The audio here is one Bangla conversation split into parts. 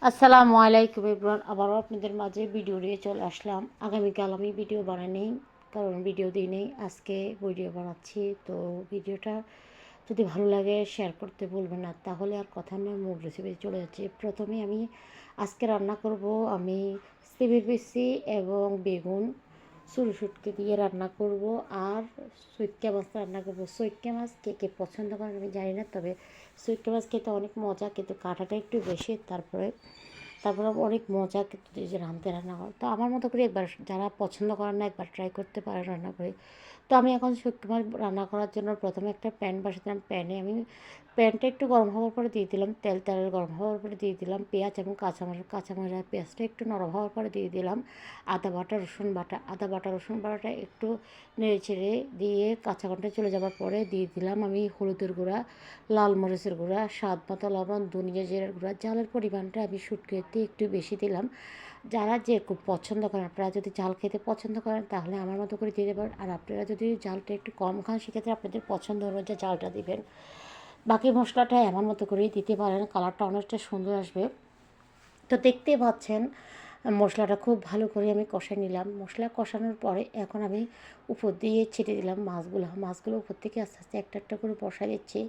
আসসালামু আলাইকুম এভরিওয়ান, আবারও আপনাদের মাঝে ভিডিও নিয়ে চলে আসলাম। আগামীকাল আমি ভিডিও বানাইনি, কারণ ভিডিও দিই নেই, আজকে ভিডিও বানাচ্ছি। তো ভিডিওটা যদি ভালো লাগে শেয়ার করতে ভুলবেন না। তাহলে আর কথা নয়, মূল রেসিপি চলে যাচ্ছে। প্রথমে আমি আজকে রান্না করব আমি সিমের বিচি এবং বেগুন শুরু শুটকি দিয়ে রান্না করব, আর সৈক্কা মাছ রান্না করব। সৈক্কা মাছ কে কে পছন্দ করেন আমি জানি না, তবে সৈক্কা মাছ খেতে অনেক মজা, কিন্তু কাঁটাটা একটু বেশি। তারপরে অনেক মজা, কিন্তু এই যে রান্না হয়। তো আমার মতো করে একবার যারা পছন্দ করেন না, একবার ট্রাই করতে পারেন রান্না করে। তো আমি এখন শুটকি মাছ রান্না করার জন্য প্রথমে একটা প্যান বসালাম। প্যানটা একটু গরম হওয়ার পরে দিয়ে দিলাম তেল গরম হওয়ার পরে দিয়ে দিলাম পেঁয়াজ এবং কাঁচামরিচ। পেঁয়াজটা একটু নরম হওয়ার পরে দিয়ে দিলাম আদা বাটা রসুন বাটাটা একটু নেড়ে ছেড়ে দিয়ে কাঁচা গন্ধটা চলে যাওয়ার পরে দিয়ে দিলাম আমি হলুদের গুঁড়া, লাল মরিচের গুঁড়া, স্বাদ মতো লবণ, ধনিয়া জিরার গুঁড়া। ঝালের পরিমাণটা আমি শুটকিতে একটু বেশি দিলাম। যারা যেরকম পছন্দ করেন, আপনারা যদি ঝাল খেতে পছন্দ করেন তাহলে আমার মতো করে দিয়ে দেবেন, আর আপনারা যদি ঝালটা একটু কম খান সেক্ষেত্রে আপনাদের পছন্দ অনুযায়ী ঝালটা দিবেন। বাকি মশলাটা আমার মতো করেই দিতে পারেন, কালারটা অনেকটা সুন্দর আসবে। তো দেখতেই পাচ্ছেন মশলাটা খুব ভালো করে আমি কষাই নিলাম। মশলা কষানোর পরে এখন আমি উপর দিয়ে ছেটে দিলাম মাছগুলো উপর থেকে আস্তে আস্তে একটা একটা করে বসাই দিচ্ছি।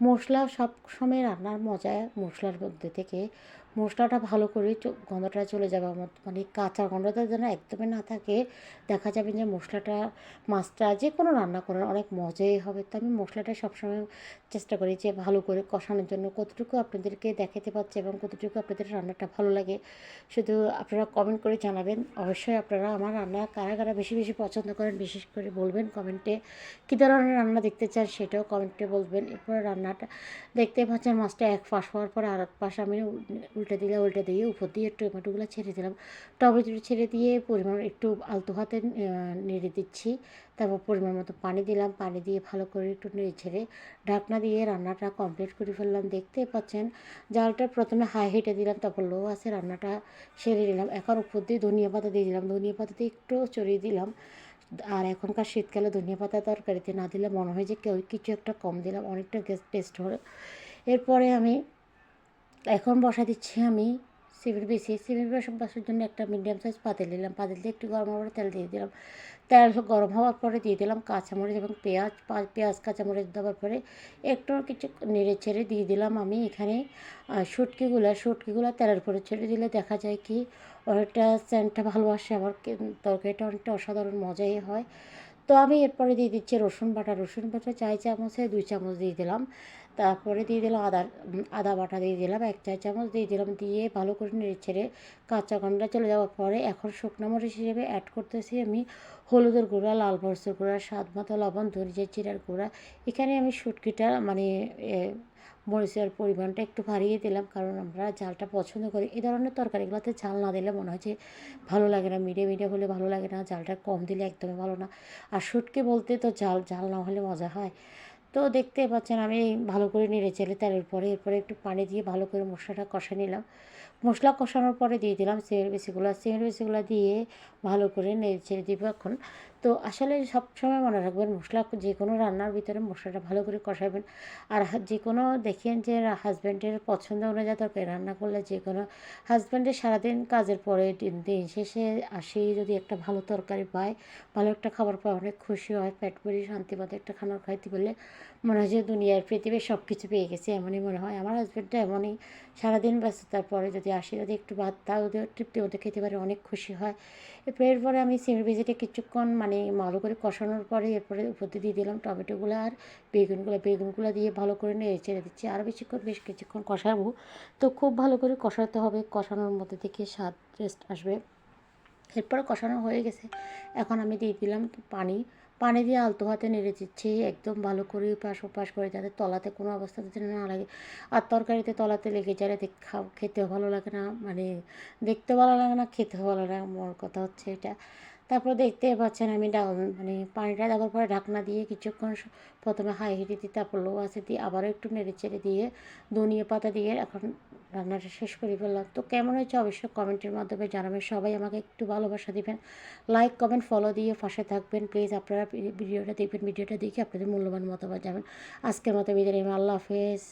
মশলা সব সময় রান্নার মজা মশলার মধ্যে থেকে মশলাটা ভালো করে গন্ধটা চলে যাবে, মানে কাঁচা গন্ধটা যেন একদমই না থাকে। দেখা যাবে যে মশলাটা মাছটা যে কোনো রান্না করার অনেক মজাই হবে। তো আমি মশলাটা সবসময় চেষ্টা করি যে ভালো করে কষানোর জন্য। কতটুকু আপনাদেরকে দেখাতে পারছি এবং কতটুকু আপনাদের রান্নাটা ভালো লাগে শুধু আপনারা কমেন্ট করে জানাবেন। অবশ্যই আপনারা আমার রান্না কারা কারা বেশি বেশি পছন্দ করেন বিশেষ করে বলবেন কমেন্টে। কী ধরনের রান্না দেখতে চান সেটাও কমেন্টে বলবেন। এরপরে রান্নাটা দেখতে পাচ্ছেন মাছটা এক পাশ হওয়ার পরে আর এক পাশ আমি উল্টে দিয়ে উপর দিয়ে টমেটোগুলো ছেড়ে দিলাম। টমেটো ছেড়ে দিয়ে পরিমাণ একটু আলতো হাতে নেড়ে দিচ্ছি। তারপর পরিমাণ মতো পানি দিলাম, পানি দিয়ে ভালো করে একটু নেড়ে ছেড়ে ঢাকনা দিয়ে রান্নাটা কমপ্লিট করে ফেললাম। দেখতে পাচ্ছেন জালটা প্রথমে হাই হিটে দিলাম, তারপর লো আছে রান্নাটা সেরে নিলাম। এখন উপর দিয়ে ধনিয়া পাতা দিয়ে দিলাম, ধনিয়া পাতা দিয়ে একটু চড়িয়ে দিলাম। আর এখনকার শীতকালে ধনিয়া পাতা তরকারিতে না দিলে মনে হয় যে কেউ কিছু একটা কম দিলাম, অনেকটা টেস্ট হলো। এরপরে আমি এখন বসা দিচ্ছি আমি সিমের বসার জন্য একটা মিডিয়াম সাইজ পাতিল নিলাম। পাতিল দিয়ে একটু গরম হওয়ার তেল দিয়ে দিলাম। তেল গরম হওয়ার পরে দিয়ে দিলাম কাঁচামরিচ এবং পেঁয়াজ কাঁচামরিচ দেওয়ার পরে একটু কিছু নেড়ে ছেড়ে দিয়ে দিলাম আমি এখানে শুটকিগুলো তেলের উপরে ছেড়ে দিলে দেখা যায় কি অনেকটা সেন্টটা ভালো আসে, আমার তরকারিটা অনেকটা অসাধারণ মজাই হয়। তো আমি এরপরে দিয়ে দিচ্ছি রসুন বাটা 4 চামচে 2 চামচ দিয়ে দিলাম। তারপরে দিয়ে দিলাম আদা বাটা দিয়ে দিলাম 1 চা চামচ দিয়ে দিলাম। দিয়ে ভালো করে নেড়ে ছেড়ে কাঁচা গন্ধটা চলে যাওয়ার পরে এখন শুকনো মরিচ হিসেবে অ্যাড করতেছি আমি হলুদের গুঁড়া, লাল মরিচের গুঁড়া, স্বাদ মতো লবণ, ধনিয়া জিরার গুঁড়া। এখানে আমি শুটকিটা মানে মরিচের পরিমাণটা একটু বাড়িয়ে দিলাম, কারণ আমরা ঝালটা পছন্দ করি। এই ধরনের তরকারিগুলোতে ঝাল না দিলে মনে হয় যে ভালো লাগে না, মিডিয়াম হলে ভালো লাগে না, ঝালটা কম দিলে একদমই ভালো না। আর শুটকি বলতে তো ঝাল না হলে মজা হয়। তো দেখতে পাচ্ছেন আমি ভালো করে নেড়ে চেড়ে এরপরে একটু পানি দিয়ে ভালো করে মশলাটা কষা নিলাম। মশলা কষানোর পরে দিয়ে দিলাম সিমের বিচিগুলো দিয়ে ভালো করে নেড়ে ছেড়ে দিব এখন। তো আসলে সবসময় মনে রাখবেন মশলা যে কোনো রান্নার ভিতরে মশলাটা ভালো করে কষাবেন। আর যে কোনো দেখেন যে হাজব্যান্ডের পছন্দ অনুযায়ী তরকারি রান্না করলে যে কোনো হাজব্যান্ডের সারাদিন কাজের পরে দিন শেষে আসি যদি একটা ভালো তরকারি পায়, ভালো একটা খাবার পায়, অনেক খুশি হয়, পেট ভরে শান্তি মতো একটা খাবার খাইতে বললে মনে হয় যে দুনিয়ার পৃথিবীর সব কিছু পেয়ে গেছে, এমনই মনে হয়। আমার হাজব্যান্ডটা এমনই, সারাদিন ব্যস্ততার পরে যদি আসি যদি একটু ভাত তাও যদি তৃপ্তি মতো খেতে পারে অনেক খুশি হয়। এরপরে আমি সিমের বিচিটা কিছুক্ষণ মানে ভালো করে কষানোর পরে এরপরে উপর দিয়ে দিলাম টমেটোগুলো আর বেগুনগুলো দিয়ে ভালো করে নেড়ে ছেড়ে দিচ্ছি। আর বেশ কিছুক্ষণ কষাবো। তো খুব ভালো করে কষাতে হবে, কষানোর মধ্যে থেকে স্বাদ টেস্ট আসবে। এরপর কষানো হয়ে গেছে, এখন আমি দিয়ে দিলাম পানি দিয়ে আলতো হাতে নেড়ে দিচ্ছি একদম ভালো করে পাশ ওপাশ করে, যাতে তলাতে কোনো অবস্থাতে না লাগে। আর তরকারিতে তলাতে লেগে যায় খেতেও ভালো লাগে না, মানে দেখতেও ভালো লাগে না, খেতেও ভালো লাগে না, মোর কথা হচ্ছে এটা। তারপর দেখতে পাচ্ছেন আমি মানে পানিটা দেওয়ার পরে ঢাকনা দিয়ে কিছুক্ষণ প্রথমে হাই হিটে দিই, তারপর লো আছে দিয়ে আবারও একটু নেড়ে চেড়ে দিয়ে ধনিয়া পাতা দিয়ে এখন রান্নাটা শেষ করে ফেললাম। তো কেমন হয়েছে অবশ্যই কমেন্টের মাধ্যমে জানাবেন। সবাই আমাকে একটু ভালোবাসা দিবেন, লাইক কমেন্ট ফলো দিয়ে পাশে থাকবেন প্লিজ। আপনারা ভিডিওটা দেখে আপনাদের মূল্যবান মতামত যাবেন। আজকের মতো বিদায় নিলাম, আল্লাহ হাফেজ।